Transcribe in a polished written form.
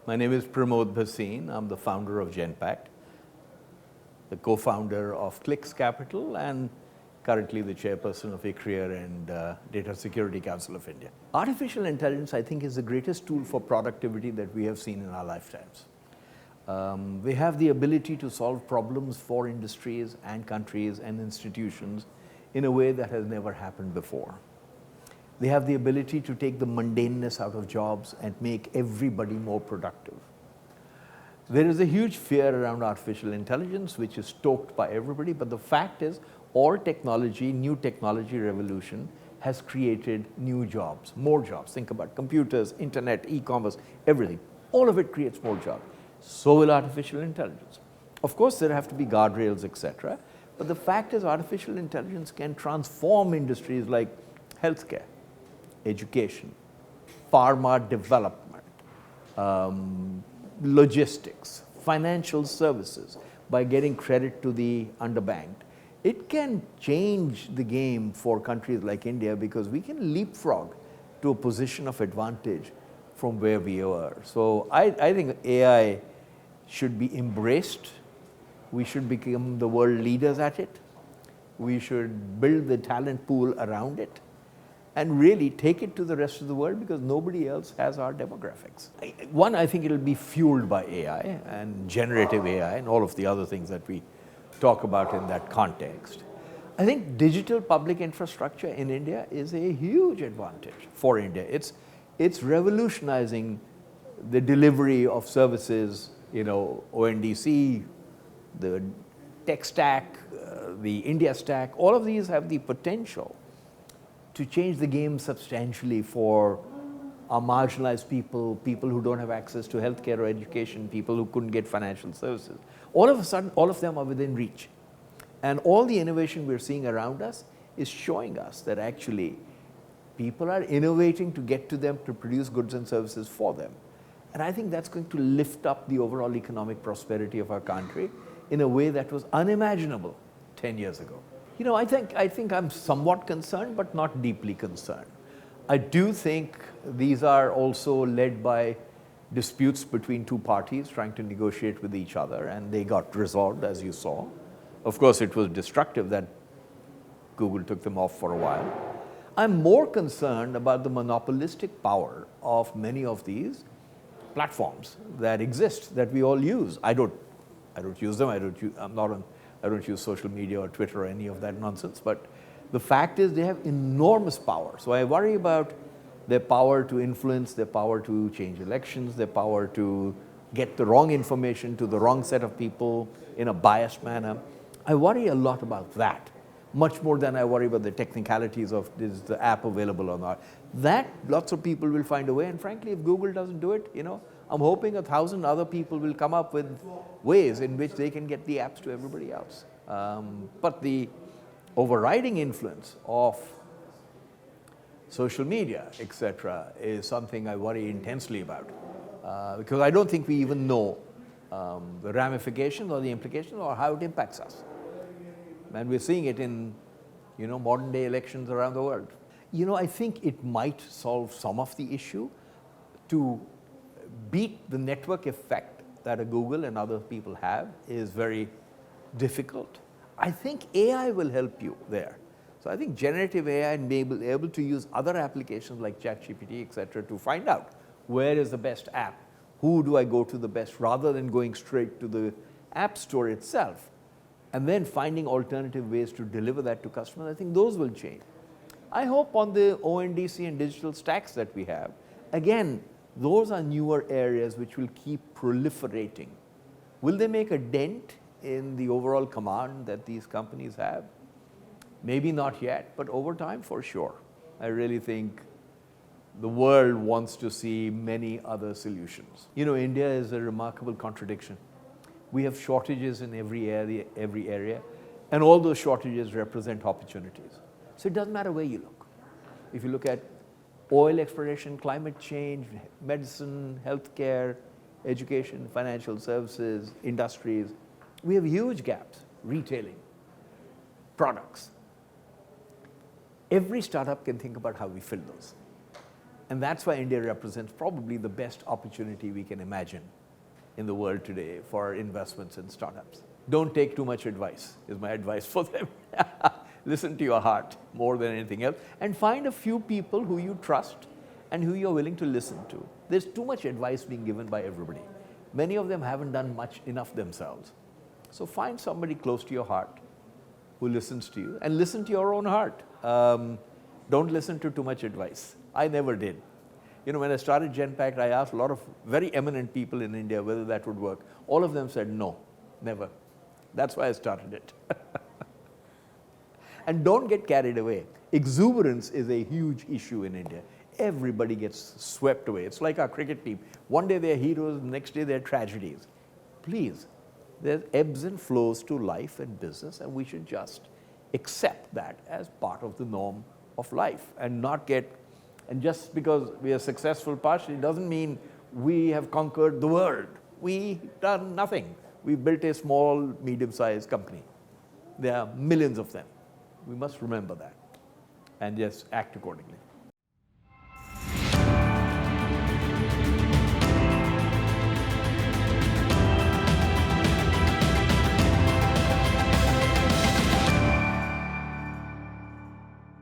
My name is Pramod Bhasin. I'm the founder of Genpact, the co-founder of Clicks Capital, and currently the chairperson of ICRIER and Data Security Council of India. Artificial intelligence, I think, is the greatest tool for productivity that we have seen in our lifetimes. We have the ability to solve problems for industries and countries and institutions in a way that has never happened before. They have the ability to take the mundaneness out of jobs and make everybody more productive. There is a huge fear around artificial intelligence, which is stoked by everybody, but the fact is, all technology, new technology revolution has created new jobs, more jobs. Think about computers, internet, e-commerce, everything. All of it creates more jobs. So will artificial intelligence. Of course, there have to be guardrails, etc. But the fact is, artificial intelligence can transform industries like healthcare, education, pharma development, logistics, financial services, by getting credit to the underbanked. It can change the game for countries like India because we can leapfrog to a position of advantage from where we were. So I think AI should be embraced. We should become the world leaders at it. We should build the talent pool around it and really take it to the rest of the world because nobody else has our demographics. One, I think it'll be fueled by AI and generative AI and all of the other things that we talk about in that context. I think digital public infrastructure in India is a huge advantage for India. It's revolutionizing the delivery of services, ONDC, the tech stack, the India stack, all of these have the potential to change the game substantially for our marginalized people, people who don't have access to healthcare or education, people who couldn't get financial services. All of a sudden, all of them are within reach. And all the innovation we're seeing around us is showing us that actually people are innovating to get to them to produce goods and services for them. And I think that's going to lift up the overall economic prosperity of our country in a way that was unimaginable 10 years ago. I think I'm somewhat concerned, but not deeply concerned. I do think these are also led by disputes between two parties trying to negotiate with each other, and they got resolved, as you saw. Of course, it was destructive that Google took them off for a while. I'm more concerned about the monopolistic power of many of these platforms that exist, that we all use. I don't use them. I don't use social media or Twitter or any of that nonsense, but the fact is they have enormous power. So I worry about their power to influence, their power to change elections, their power to get the wrong information to the wrong set of people in a biased manner. I worry a lot about that, much more than I worry about the technicalities of is the app available or not. That lots of people will find a way, and frankly, if Google doesn't do it, I'm hoping 1,000 other people will come up with ways in which they can get the apps to everybody else. But the overriding influence of social media, etc., is something I worry intensely about because I don't think we even know the ramifications or the implications or how it impacts us. And we're seeing it in, modern day elections around the world. I think it might solve some of the issue. To beat the network effect that a Google and other people have is very difficult. I think AI will help you there. So I think generative AI and being able to use other applications like ChatGPT, etc., to find out where is the best app, who do I go to the best, rather than going straight to the app store itself, and then finding alternative ways to deliver that to customers. I think those will change. I hope on the ONDC and digital stacks that we have, again, those are newer areas which will keep proliferating. Will they make a dent in the overall command that these companies have? Maybe not yet, but over time, for sure. I really think the world wants to see many other solutions. India is a remarkable contradiction. We have shortages in every area, and all those shortages represent opportunities. So it doesn't matter where you look. If you look at oil exploration, climate change, medicine, healthcare, education, financial services, industries, we have huge gaps. Retailing, products. Every startup can think about how we fill those. And that's why India represents probably the best opportunity we can imagine in the world today for investments in startups. Don't take too much advice, is my advice for them. Listen to your heart more than anything else, and find a few people who you trust and who you're willing to listen to. There's too much advice being given by everybody. Many of them haven't done much enough themselves. So find somebody close to your heart who listens to you, and listen to your own heart. Don't listen to too much advice. I never did. You know, when I started Genpact, I asked a lot of very eminent people in India whether that would work. All of them said no, never. That's why I started it. And don't get carried away. Exuberance is a huge issue in India. Everybody gets swept away. It's like our cricket team. One day they're heroes, the next day they're tragedies. Please, there's ebbs and flows to life and business, and we should just accept that as part of the norm of life, and not get, and just because we are successful partially doesn't mean we have conquered the world. We've done nothing. We've built a small, medium-sized company. There are millions of them. We must remember that and just act accordingly.